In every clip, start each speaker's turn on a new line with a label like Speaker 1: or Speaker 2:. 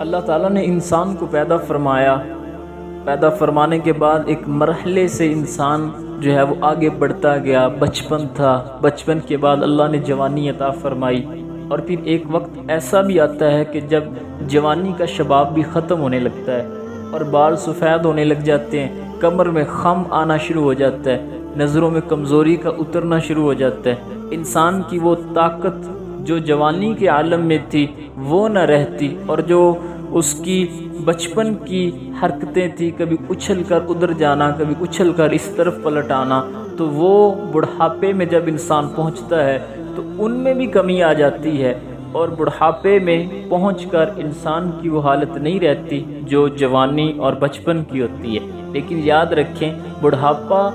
Speaker 1: اللہ تعالیٰ نے انسان کو پیدا فرمایا، پیدا فرمانے کے بعد ایک مرحلے سے انسان جو ہے وہ آگے بڑھتا گیا۔ بچپن تھا، بچپن کے بعد اللہ نے جوانی عطا فرمائی، اور پھر ایک وقت ایسا بھی آتا ہے کہ جب جوانی کا شباب بھی ختم ہونے لگتا ہے اور بال سفید ہونے لگ جاتے ہیں، کمر میں خم آنا شروع ہو جاتا ہے، نظروں میں کمزوری کا اترنا شروع ہو جاتا ہے، انسان کی وہ طاقت جو جوانی کے عالم میں تھی وہ نہ رہتی، اور جو اس کی بچپن کی حرکتیں تھی، کبھی اچھل کر ادھر جانا، کبھی اچھل کر اس طرف پلٹ آنا، تو وہ بڑھاپے میں جب انسان پہنچتا ہے تو ان میں بھی کمی آ جاتی ہے، اور بڑھاپے میں پہنچ کر انسان کی وہ حالت نہیں رہتی جو جوانی اور بچپن کی ہوتی ہے۔ لیکن یاد رکھیں، بڑھاپا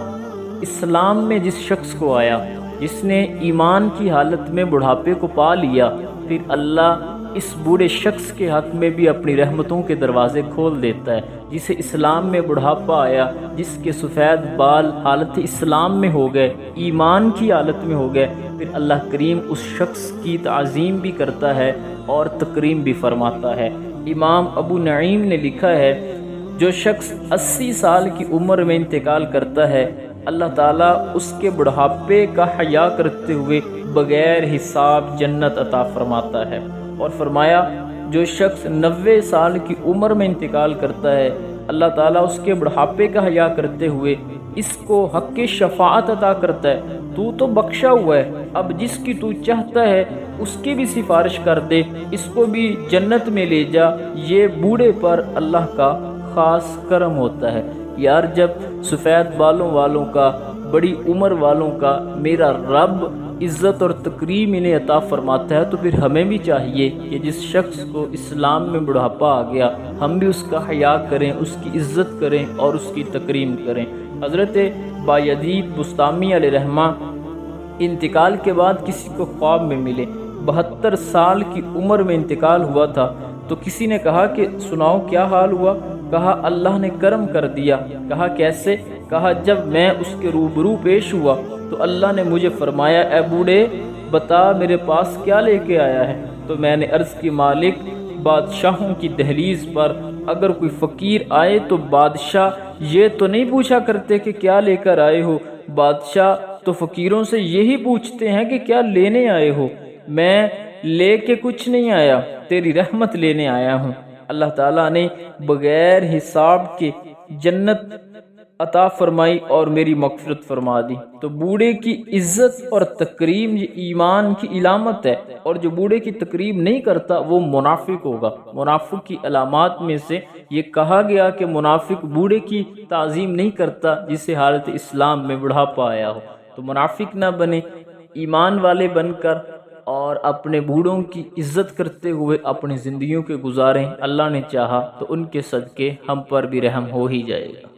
Speaker 1: اسلام میں جس شخص کو آیا، جس نے ایمان کی حالت میں بڑھاپے کو پا لیا، پھر اللہ اس بوڑھے شخص کے حق میں بھی اپنی رحمتوں کے دروازے کھول دیتا ہے۔ جسے اسلام میں بڑھاپا آیا، جس کے سفید بال حالت اسلام میں ہو گئے، ایمان کی حالت میں ہو گئے، پھر اللہ کریم اس شخص کی تعظیم بھی کرتا ہے اور تکریم بھی فرماتا ہے۔ امام ابو نعیم نے لکھا ہے، جو شخص 80 سال کی عمر میں انتقال کرتا ہے، اللہ تعالیٰ اس کے بڑھاپے کا حیا کرتے ہوئے بغیر حساب جنت عطا فرماتا ہے۔ اور فرمایا، جو شخص 90 سال کی عمر میں انتقال کرتا ہے، اللہ تعالیٰ اس کے بڑھاپے کا حیا کرتے ہوئے اس کو حق شفاعت عطا کرتا ہے۔ تو بخشا ہوا ہے، اب جس کی تو چاہتا ہے اس کی بھی سفارش کر دے، اس کو بھی جنت میں لے جا۔ یہ بوڑھے پر اللہ کا خاص کرم ہوتا ہے۔ یار، جب سفید بالوں والوں کا، بڑی عمر والوں کا میرا رب عزت اور تکریم انہیں عطا فرماتا ہے، تو پھر ہمیں بھی چاہیے کہ جس شخص کو اسلام میں بڑھاپا آ گیا، ہم بھی اس کا حیا کریں، اس کی عزت کریں اور اس کی تکریم کریں۔ حضرت بایزید بسطامی علیہ رحمہ انتقال کے بعد کسی کو خواب میں ملے، 72 سال کی عمر میں انتقال ہوا تھا، تو کسی نے کہا کہ سناؤ کیا حال ہوا؟ کہا اللہ نے کرم کر دیا۔ کہا کیسے؟ کہا جب میں اس کے روبرو پیش ہوا تو اللہ نے مجھے فرمایا، اے بوڑھے، بتا میرے پاس کیا لے کے آیا ہے؟ تو میں نے عرض کی، مالک، بادشاہوں کی دہلیز پر اگر کوئی فقیر آئے تو بادشاہ یہ تو نہیں پوچھا کرتے کہ کیا لے کر آئے ہو، بادشاہ تو فقیروں سے یہی پوچھتے ہیں کہ کیا لینے آئے ہو۔ میں لے کے کچھ نہیں آیا، تیری رحمت لینے آیا ہوں۔ اللہ تعالیٰ نے بغیر حساب کے جنت عطا فرمائی اور میری مغفرت فرما دی۔ تو بوڑھے کی عزت اور تکریم یہ ایمان کی علامت ہے، اور جو بوڑھے کی تکریم نہیں کرتا وہ منافق ہوگا۔ منافق کی علامات میں سے یہ کہا گیا کہ منافق بوڑھے کی تعظیم نہیں کرتا جسے حالت اسلام میں بڑھاپا آیا ہو۔ تو منافق نہ بنے، ایمان والے بن کر اور اپنے بوڑھوں کی عزت کرتے ہوئے اپنی زندگیوں کے گزاریں۔ اللہ نے چاہا تو ان کے صدقے ہم پر بھی رحم ہو ہی جائے گا۔